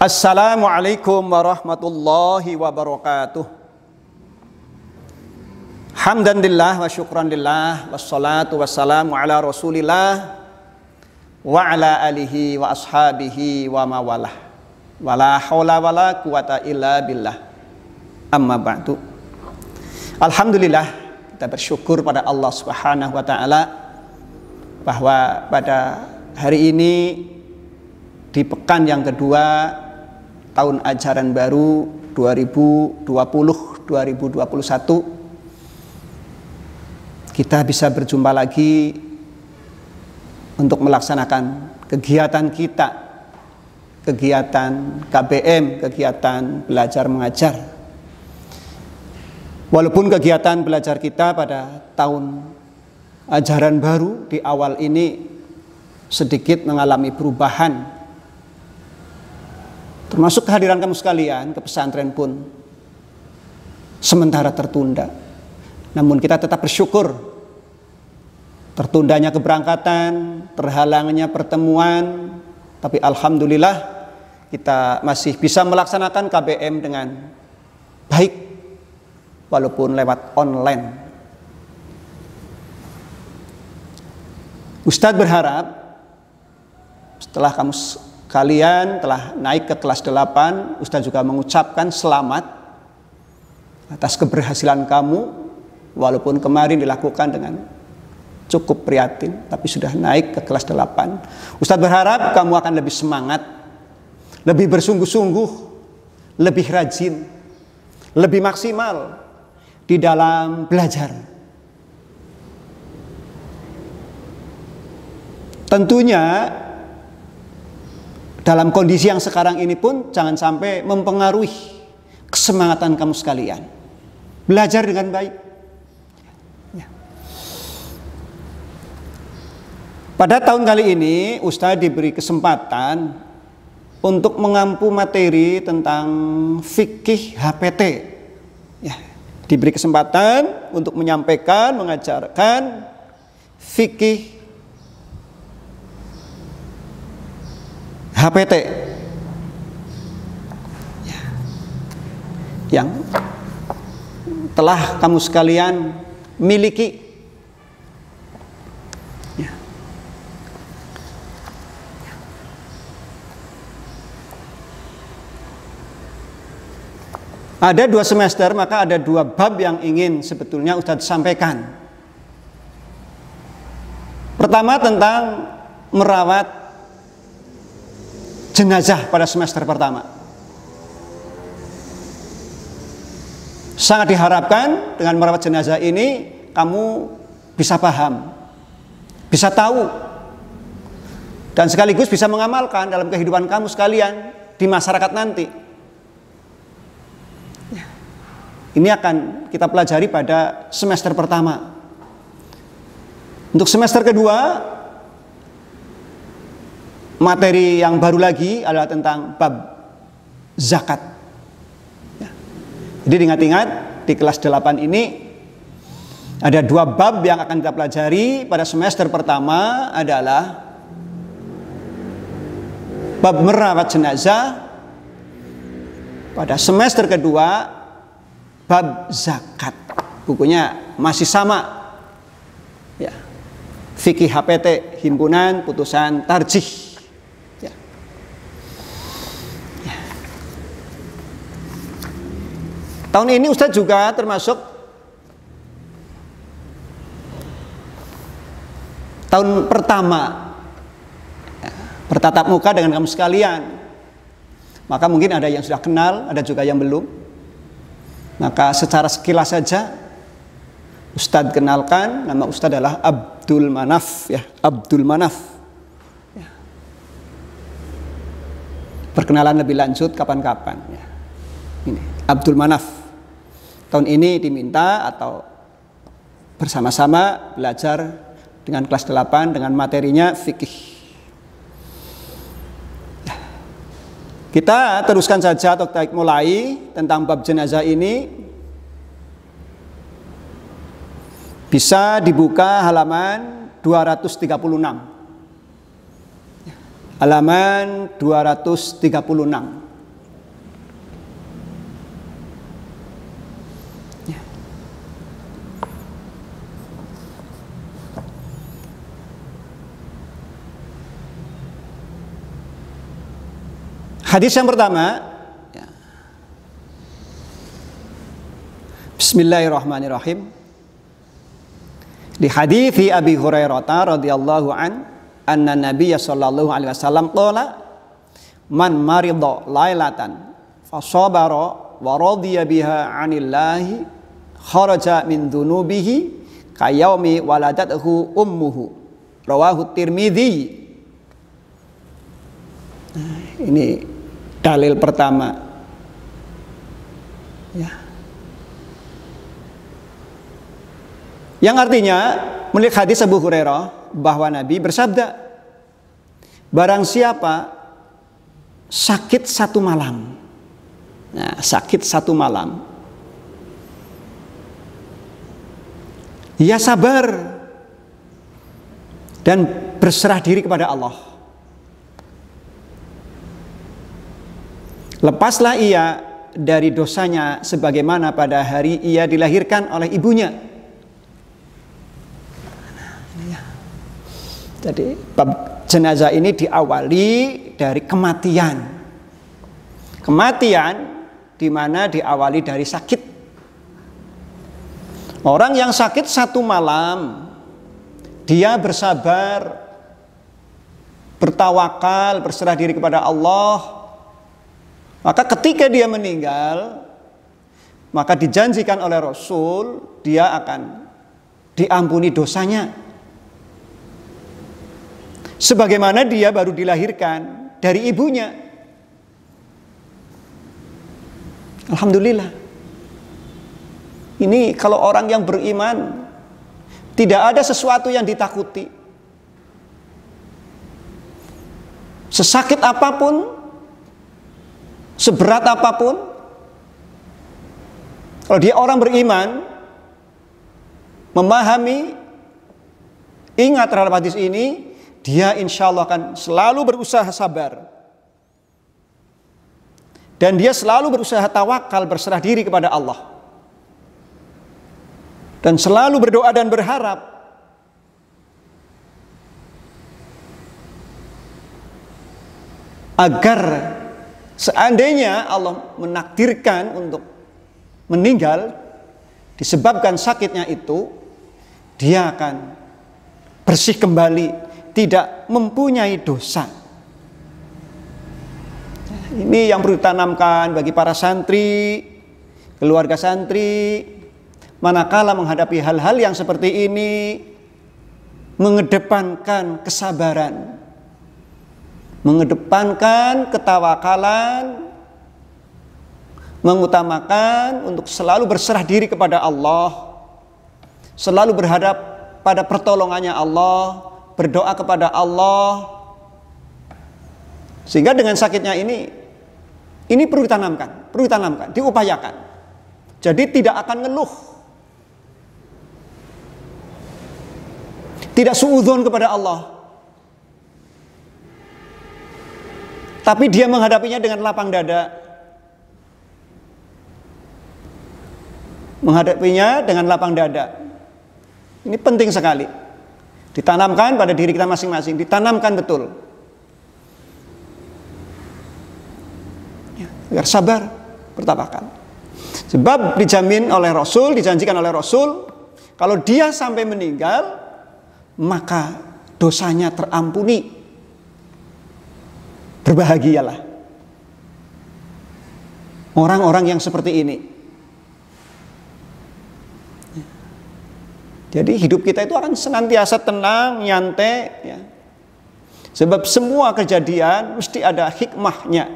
Assalamualaikum warahmatullahi wabarakatuh. Hamdanillah wa syukranillah wassalatu wassalamu ala rasulillah wa ala alihi wa ashabihi wa mawalah. Wala hawla wala quwata illa billah. Amma ba'du. Alhamdulillah, kita bersyukur pada Allah Subhanahu wa taala bahwa pada hari ini di pekan yang kedua tahun ajaran baru 2020-2021 kita bisa berjumpa lagi untuk melaksanakan kegiatan kita, kegiatan KBM, kegiatan belajar mengajar. Walaupun kegiatan belajar kita pada tahun ajaran baru di awal ini sedikit mengalami perubahan, termasuk kehadiran kamu sekalian ke pesantren pun sementara tertunda. Namun kita tetap bersyukur tertundanya keberangkatan, terhalangnya pertemuan, tapi alhamdulillah kita masih bisa melaksanakan KBM dengan baik walaupun lewat online. Ustadz berharap setelah kamu kalian telah naik ke kelas 8, Ustadz juga mengucapkan selamat atas keberhasilan kamu, walaupun kemarin dilakukan dengan cukup prihatin, tapi sudah naik ke kelas 8. Ustadz berharap kamu akan lebih semangat, lebih bersungguh-sungguh, lebih rajin, lebih maksimal di dalam belajar. Tentunya dalam kondisi yang sekarang ini pun jangan sampai mempengaruhi kesemangatan kamu sekalian. Belajar dengan baik. Ya. Pada tahun kali ini Ustadz diberi kesempatan untuk mengampu materi tentang fikih HPT. Ya. Diberi kesempatan untuk menyampaikan, mengajarkan fikih HPT yang telah kamu sekalian miliki. Ya. Ada 2 semester, maka ada 2 bab yang ingin sebetulnya Ustadz sampaikan. Pertama tentang merawat jenazah pada semester pertama. Sangat diharapkan dengan merawat jenazah ini kamu bisa paham, bisa tahu, dan sekaligus bisa mengamalkan dalam kehidupan kamu sekalian di masyarakat nanti. Ini akan kita pelajari pada semester pertama. Untuk semester kedua, materi yang baru lagi adalah tentang bab zakat. Ya. Jadi diingat-ingat di kelas 8 ini ada 2 bab yang akan kita pelajari pada semester pertama adalah bab merawat jenazah. Pada semester kedua bab zakat. Bukunya masih sama. Ya. Fikih HPT, Himpunan Putusan Tarjih. Tahun ini Ustadz juga termasuk tahun pertama bertatap muka dengan kamu sekalian. Maka mungkin ada yang sudah kenal, ada juga yang belum. Maka secara sekilas saja Ustadz kenalkan, nama Ustadz adalah Abdul Manaf, ya, Abdul Manaf. Ya. Perkenalan lebih lanjut kapan-kapan. Ya. Ini Abdul Manaf. Tahun ini diminta atau bersama-sama belajar dengan kelas 8 dengan materinya fikih. Kita teruskan saja atau kita mulai tentang bab jenazah ini. Bisa dibuka halaman 236. Halaman 236. Hadis yang pertama, ya. Bismillahirrahmanirrahim. Di hadis Abi Hurairah radhiyallahu anna Nabiy sallallahu alaihi wasallam qala man marida lailatan fasabara wa radiya biha 'anillahi kharaja min dhunubihi kayaumi waladathu ummuhu rawahu Tirmidzi. Nah, ini dalil pertama. Ya. Yang artinya menurut hadis Abu Hurairah bahwa Nabi bersabda, barang siapa sakit satu malam. Nah, sakit satu malam. Ia sabar dan berserah diri kepada Allah. Lepaslah ia dari dosanya sebagaimana pada hari ia dilahirkan oleh ibunya. Jadi bab jenazah ini diawali dari kematian. Kematian di mana diawali dari sakit. Orang yang sakit satu malam, dia bersabar, bertawakal, berserah diri kepada Allah. Maka ketika dia meninggal, maka dijanjikan oleh Rasul, dia akan diampuni dosanya. Sebagaimana dia baru dilahirkan dari ibunya. Alhamdulillah. Ini kalau orang yang beriman, tidak ada sesuatu yang ditakuti. Sesakit apapun, seberat apapun, kalau dia orang beriman, memahami, ingat terhadap hadis ini, dia insya Allah akan selalu berusaha sabar. Dan dia selalu berusaha tawakal, berserah diri kepada Allah. Dan selalu berdoa dan berharap agar seandainya Allah menakdirkan untuk meninggal disebabkan sakitnya itu, dia akan bersih kembali, tidak mempunyai dosa. Ini yang perlu ditanamkan bagi para santri, keluarga santri, manakala menghadapi hal-hal yang seperti ini, mengedepankan kesabaran, mengedepankan ketawakalan, mengutamakan untuk selalu berserah diri kepada Allah, selalu berharap pada pertolongannya Allah, berdoa kepada Allah, sehingga dengan sakitnya ini perlu ditanamkan, diupayakan. Jadi tidak akan ngeluh, tidak suudzon kepada Allah, tapi dia menghadapinya dengan lapang dada. Menghadapinya dengan lapang dada. Ini penting sekali. Ditanamkan pada diri kita masing-masing, ditanamkan betul. Ya, agar sabar, bertawakal. Sebab dijamin oleh Rasul, dijanjikan oleh Rasul, kalau dia sampai meninggal, maka dosanya terampuni. Berbahagialah orang-orang yang seperti ini. Jadi hidup kita itu akan senantiasa tenang, nyantai, ya. Sebab semua kejadian mesti ada hikmahnya.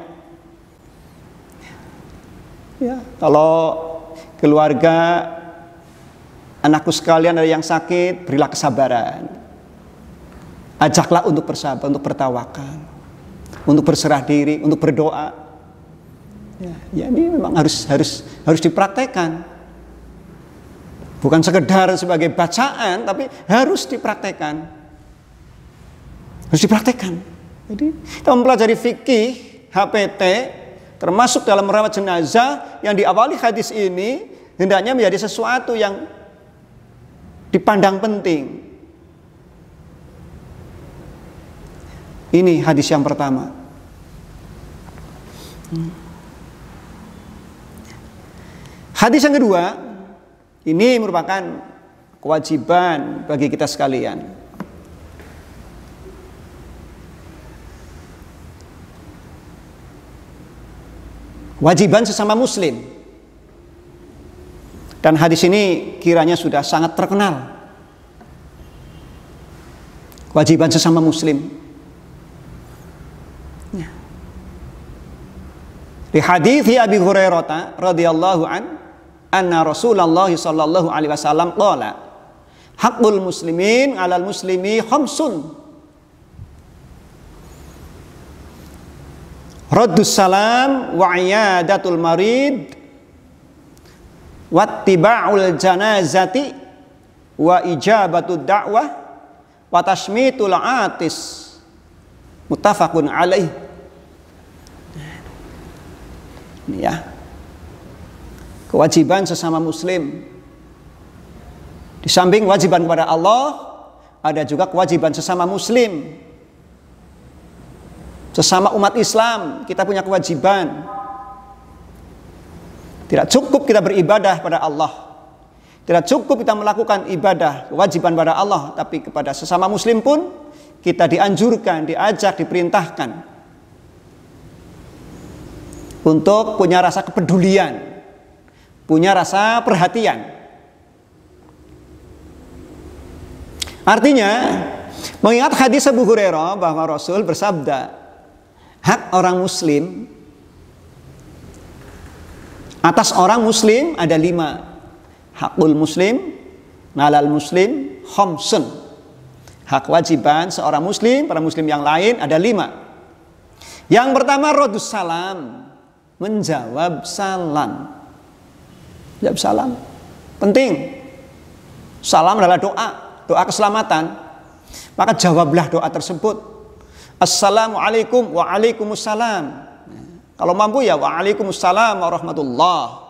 Ya, kalau keluarga, anakku sekalian ada yang sakit, berilah kesabaran. Ajaklah untuk bersabar, untuk bertawakal, untuk berserah diri, untuk berdoa. Ya, ini memang harus dipraktekkan. Bukan sekedar sebagai bacaan, tapi harus dipraktekkan. Harus dipraktekkan. Jadi kita mempelajari fikih, HPT, termasuk dalam merawat jenazah yang diawali hadis ini, hendaknya menjadi sesuatu yang dipandang penting. Ini hadis yang pertama. Hadis yang kedua, ini merupakan kewajiban bagi kita sekalian. Kewajiban sesama muslim. Dan hadis ini kiranya sudah sangat terkenal. Kewajiban sesama muslim. Di hadis Abi Hurairah radhiyallahu anna Rasulullah sallallahu alaihi wasallam qala haqqul muslimin 'alal muslimi khamsun raddus salam wa iyadatul marid wattiba'ul janazati wa ijabatud da'wah wa tashmitul atis muttafaqun alaih. Ini ya, kewajiban sesama muslim. Di samping kewajiban kepada Allah, ada juga kewajiban sesama muslim. Sesama umat Islam, kita punya kewajiban. Tidak cukup kita beribadah pada Allah, tidak cukup kita melakukan ibadah, kewajiban pada Allah, tapi kepada sesama muslim pun kita dianjurkan, diajak, diperintahkan untuk punya rasa kepedulian, punya rasa perhatian. Artinya, mengingat hadis Abu Hurairah bahwa Rasul bersabda, hak orang muslim atas orang muslim ada 5. Hakul muslim, nalal muslim, khamsun. Hak kewajiban seorang muslim pada muslim yang lain ada 5. Yang pertama raddus salam, menjawab salam. Jawab salam penting. Salam adalah doa keselamatan. Maka jawablah doa tersebut. Assalamualaikum wa alaikumussalam. Kalau mampu ya wa alaikumussalam warahmatullah.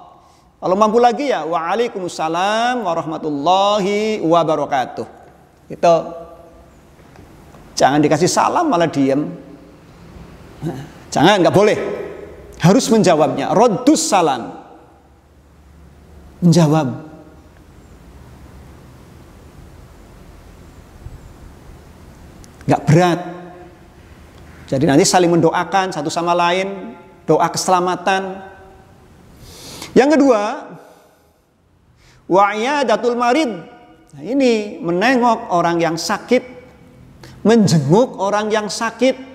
Kalau mampu lagi ya wa alaikumussalam warahmatullahi wabarakatuh. Itu. Jangan dikasih salam malah diem. Jangan, nggak boleh. Harus menjawabnya. Raddus salam, menjawab. Nggak berat. Jadi nanti saling mendoakan satu sama lain, doa keselamatan. Yang kedua, wa iyadatul marid. Nah, ini menengok orang yang sakit, menjenguk orang yang sakit.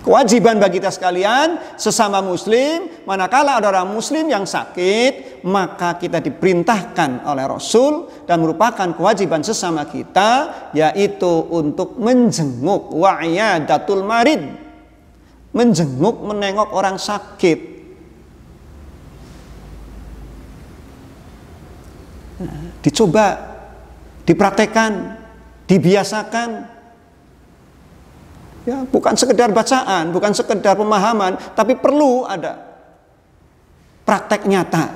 Kewajiban bagi kita sekalian sesama muslim, manakala ada orang muslim yang sakit, maka kita diperintahkan oleh Rasul dan merupakan kewajiban sesama kita, yaitu untuk menjenguk, wa iyadatul marid, menjenguk, menengok orang sakit. Dicoba, dipraktekkan, dibiasakan. Ya, bukan sekedar bacaan, bukan sekedar pemahaman, tapi perlu ada praktek nyata.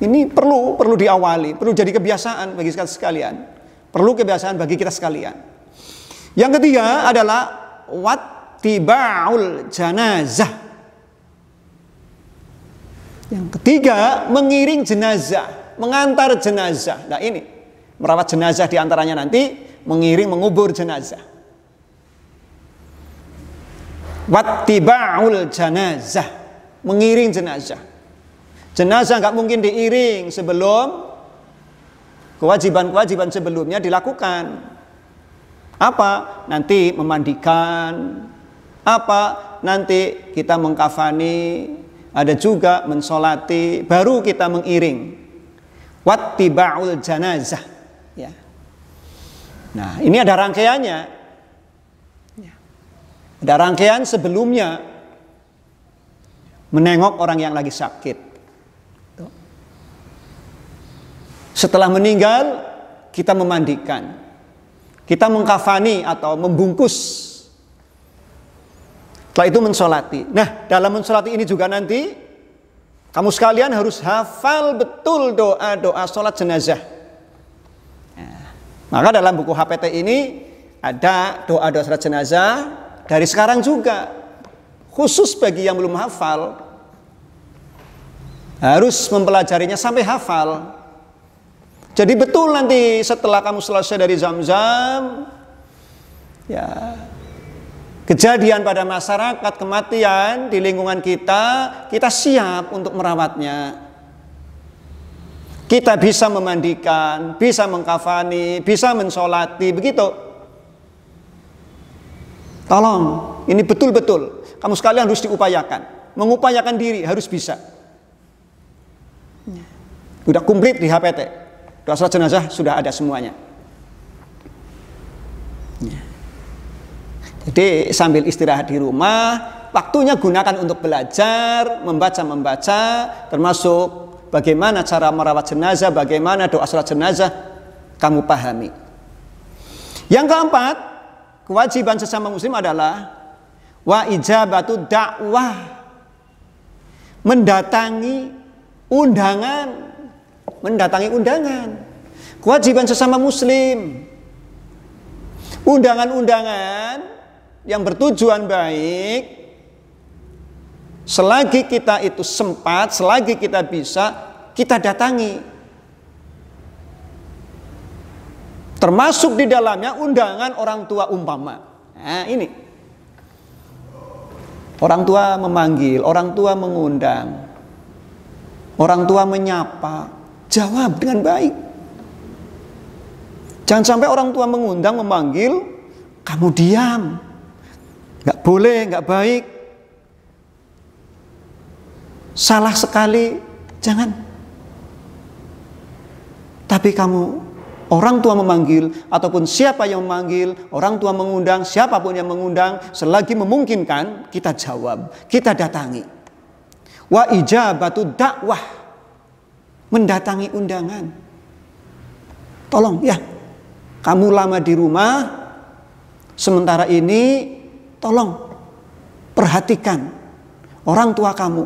Ini perlu diawali, perlu jadi kebiasaan bagi kita sekalian. Perlu kebiasaan bagi kita sekalian. Yang ketiga adalah wattiba'ul janazah. Yang ketiga, mengiring jenazah, mengantar jenazah. Nah ini, merawat jenazah diantaranya nanti mengiring, mengubur jenazah. Wattiba'ul janazah, mengiring jenazah. Jenazah nggak mungkin diiring sebelum kewajiban-kewajiban sebelumnya dilakukan. Apa? Nanti memandikan. Apa? Nanti kita mengkafani. Ada juga mensolati. Baru kita mengiring. Wattiba'ul janazah. Ya. Nah, ini ada rangkaiannya. Ada rangkaian sebelumnya. Menengok orang yang lagi sakit. Setelah meninggal, kita memandikan. Kita mengkafani atau membungkus. Setelah itu mensolati. Nah, dalam mensolati ini juga nanti, kamu sekalian harus hafal betul doa-doa sholat jenazah. Maka dalam buku HPT ini ada doa-doa sholat jenazah, dari sekarang juga, khusus bagi yang belum hafal, harus mempelajarinya sampai hafal. Jadi betul nanti setelah kamu selesai dari Zam-Zam, ya, kejadian pada masyarakat, kematian di lingkungan kita siap untuk merawatnya. Kita bisa memandikan, bisa mengkafani, bisa mensolati, begitu. Tolong, ini betul-betul kamu sekalian harus diupayakan. Mengupayakan diri harus bisa. Sudah komplit di HPT. Doa salat jenazah sudah ada semuanya. Jadi sambil istirahat di rumah, waktunya gunakan untuk belajar, membaca, termasuk bagaimana cara merawat jenazah, bagaimana doa salat jenazah, kamu pahami. Yang keempat, kewajiban sesama muslim adalah wa ijabatu dakwah, mendatangi undangan. Kewajiban sesama muslim, undangan-undangan yang bertujuan baik, selagi kita itu sempat, selagi kita bisa, kita datangi. Termasuk di dalamnya undangan orang tua umpama. Nah ini, orang tua memanggil, orang tua mengundang, orang tua menyapa, jawab dengan baik. Jangan sampai orang tua mengundang, memanggil, kamu diam. Gak boleh, gak baik. Salah sekali, jangan. Tapi kamu, orang tua memanggil, ataupun siapa yang memanggil, orang tua mengundang, siapapun yang mengundang, selagi memungkinkan, kita jawab, kita datangi. Wa ijabatu dakwah, mendatangi undangan. Tolong ya, kamu lama di rumah, sementara ini tolong perhatikan orang tua kamu.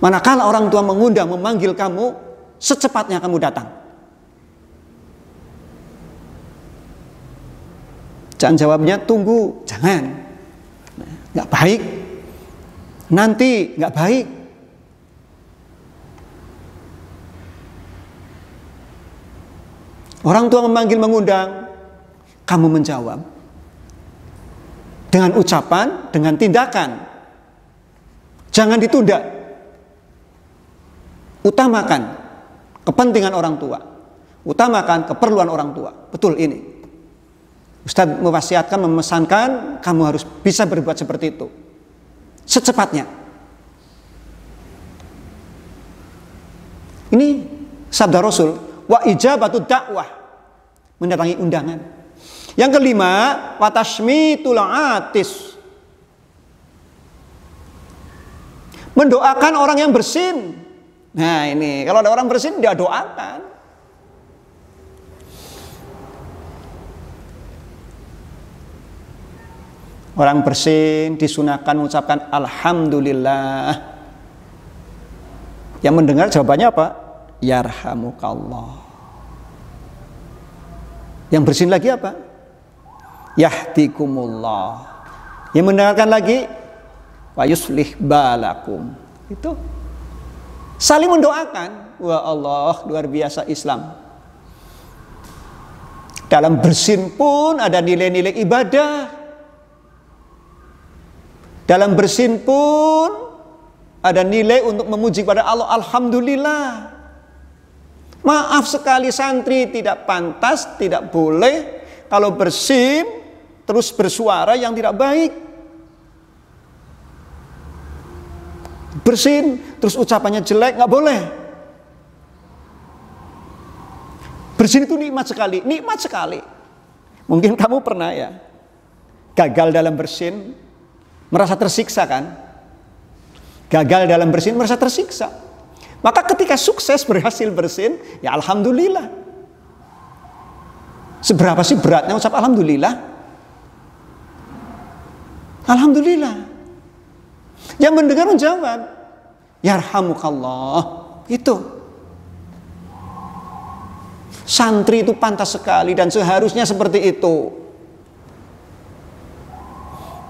Manakala orang tua mengundang, memanggil kamu, secepatnya kamu datang. Jangan jawabnya tunggu, jangan. Nggak baik. Nanti nggak baik. Orang tua memanggil, mengundang, kamu menjawab dengan ucapan, dengan tindakan. Jangan ditunda. Utamakan kepentingan orang tua, utamakan keperluan orang tua. Betul ini. Ustadz mewasiatkan, memesankan, kamu harus bisa berbuat seperti itu secepatnya. Ini sabda Rasul, wa ijabatu dakwah, mendatangi undangan. Yang kelima, wa tashmitul atis, mendoakan orang yang bersin. Nah ini, kalau ada orang bersin, dia doakan. Orang bersin disunahkan mengucapkan alhamdulillah. Yang mendengar jawabannya apa? Yarhamukallah. Yang bersin lagi apa? Yahdikumullah. Yang mendengarkan lagi wa yuslih balakum. Itu saling mendoakan. Wah Allah, luar biasa Islam. Dalam bersin pun ada nilai-nilai ibadah. Dalam bersin pun ada nilai untuk memuji kepada Allah. Alhamdulillah. Maaf sekali santri, tidak pantas, tidak boleh kalau bersin terus bersuara yang tidak baik. Bersin terus ucapannya jelek, nggak boleh. Bersin itu nikmat sekali, nikmat sekali. Mungkin kamu pernah ya gagal dalam bersin, merasa tersiksa kan? Gagal dalam bersin, merasa tersiksa. Maka ketika sukses berhasil bersin, ya alhamdulillah. Seberapa sih beratnya ucap alhamdulillah? Alhamdulillah. Yang mendengar menjawab, yarhamukallah. Itu. Santri itu pantas sekali dan seharusnya seperti itu.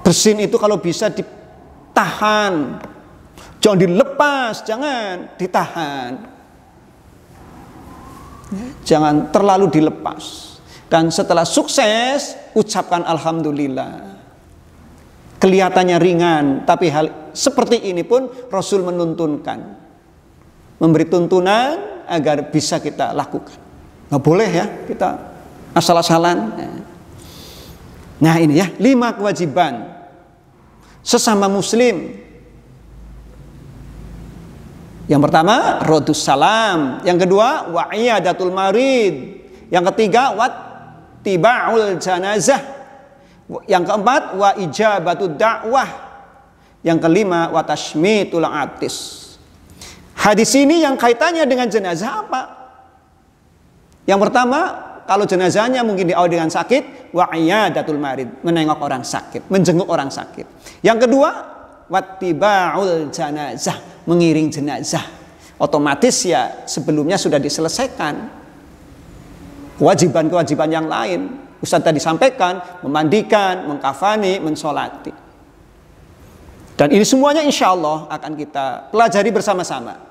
Bersin itu kalau bisa ditahan, jangan dilepas, jangan ditahan, jangan terlalu dilepas. Dan setelah sukses, ucapkan alhamdulillah. Kelihatannya ringan, tapi hal seperti ini pun Rasul menuntunkan, memberi tuntunan agar bisa kita lakukan. Nggak boleh ya kita asal-asalan. Nah ini ya 5 kewajiban sesama muslim. Yang pertama radus salam, yang kedua wa'iyadatul marid, yang ketiga wattiba'ul janazah, yang keempat wa ijabatud da'wah, yang kelima wa tashmitul atis. Hadis ini yang kaitannya dengan jenazah apa? Yang pertama, kalau jenazahnya mungkin diawali dengan sakit, wa iyadatul marid, menengok orang sakit, menjenguk orang sakit. Yang kedua, wattiba'ul janazah, mengiring jenazah. Otomatis ya sebelumnya sudah diselesaikan kewajiban-kewajiban yang lain. Ustaz tadi sampaikan, memandikan, mengkafani, mensolati. Dan ini semuanya insya Allah akan kita pelajari bersama-sama.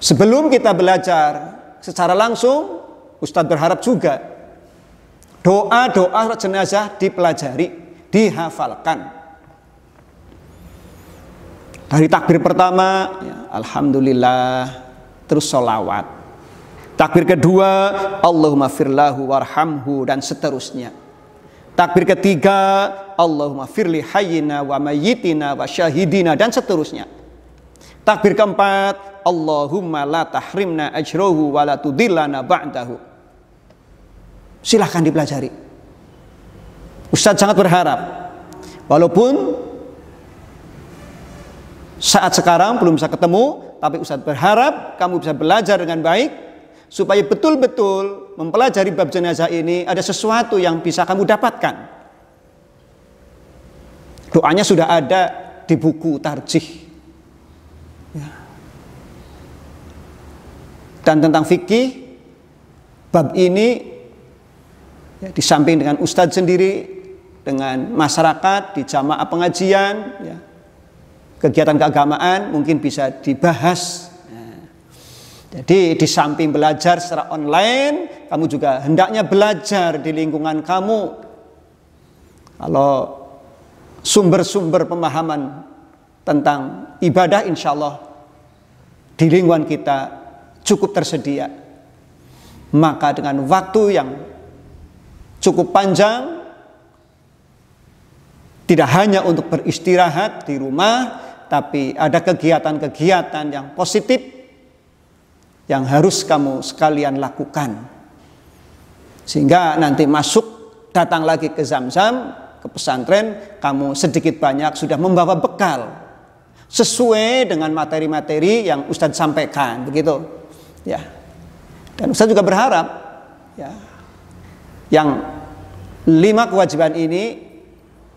Sebelum kita belajar secara langsung, Ustaz berharap juga doa-doa jenazah dipelajari, dihafalkan. Dari takbir pertama, ya, alhamdulillah, terus sholawat. Takbir kedua, Allahumma firlahu warhamhu, dan seterusnya. Takbir ketiga, Allahumma firli hayyina wa mayyitina wa syahidina, dan seterusnya. Takbir keempat, Allahumma la tahrimna ajrohu wa la tudillana ba'dahu. Silahkan dipelajari. Ustaz sangat berharap, walaupun saat sekarang belum bisa ketemu, tapi Ustaz berharap kamu bisa belajar dengan baik, supaya betul-betul mempelajari bab jenazah ini ada sesuatu yang bisa kamu dapatkan. Doanya sudah ada di buku tarjih. Ya. Dan tentang fikih, bab ini ya, di samping dengan Ustadz sendiri, dengan masyarakat di jamaah pengajian, ya, kegiatan keagamaan mungkin bisa dibahas. Jadi di samping belajar secara online, kamu juga hendaknya belajar di lingkungan kamu. Kalau sumber-sumber pemahaman tentang ibadah insya Allah di lingkungan kita cukup tersedia. Maka dengan waktu yang cukup panjang, tidak hanya untuk beristirahat di rumah, tapi ada kegiatan-kegiatan yang positif yang harus kamu sekalian lakukan. Sehingga nanti masuk, datang lagi ke Zamzam, ke pesantren, kamu sedikit banyak sudah membawa bekal sesuai dengan materi-materi yang Ustadz sampaikan, begitu. Ya. Dan Ustadz juga berharap ya, yang 5 kewajiban ini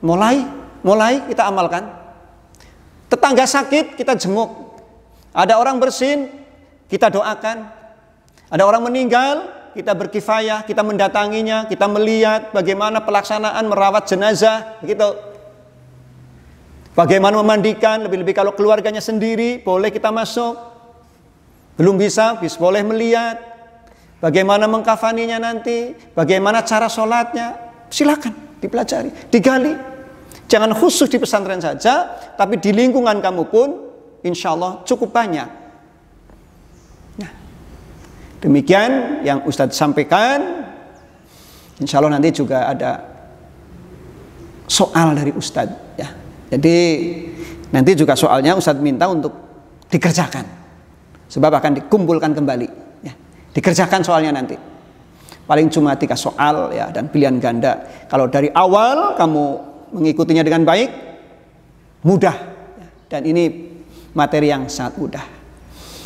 mulai kita amalkan. Tetangga sakit kita jenguk, ada orang bersin kita doakan, ada orang meninggal kita berkifayah, kita mendatanginya, kita melihat bagaimana pelaksanaan merawat jenazah, begitu. Bagaimana memandikan, lebih-lebih kalau keluarganya sendiri boleh kita masuk, belum bisa boleh melihat bagaimana mengkafaninya nanti, bagaimana cara sholatnya, silakan dipelajari, digali. Jangan khusus di pesantren saja, tapi di lingkungan kamu pun insya Allah cukup banyak. Nah, demikian yang Ustadz sampaikan. Insya Allah nanti juga ada soal dari Ustadz ya. Jadi nanti juga soalnya Ustadz minta untuk dikerjakan, sebab akan dikumpulkan kembali ya. Dikerjakan soalnya nanti. Paling cuma 3 soal ya, dan pilihan ganda. Kalau dari awal kamu mengikutinya dengan baik, mudah. Dan ini materi yang sangat mudah.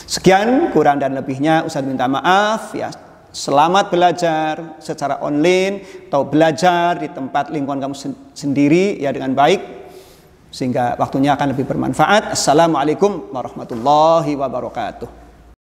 Sekian, kurang dan lebihnya Ustadz minta maaf ya. Selamat belajar secara online atau belajar di tempat lingkungan kamu sendiri ya dengan baik, sehingga waktunya akan lebih bermanfaat. Assalamualaikum warahmatullahi wabarakatuh.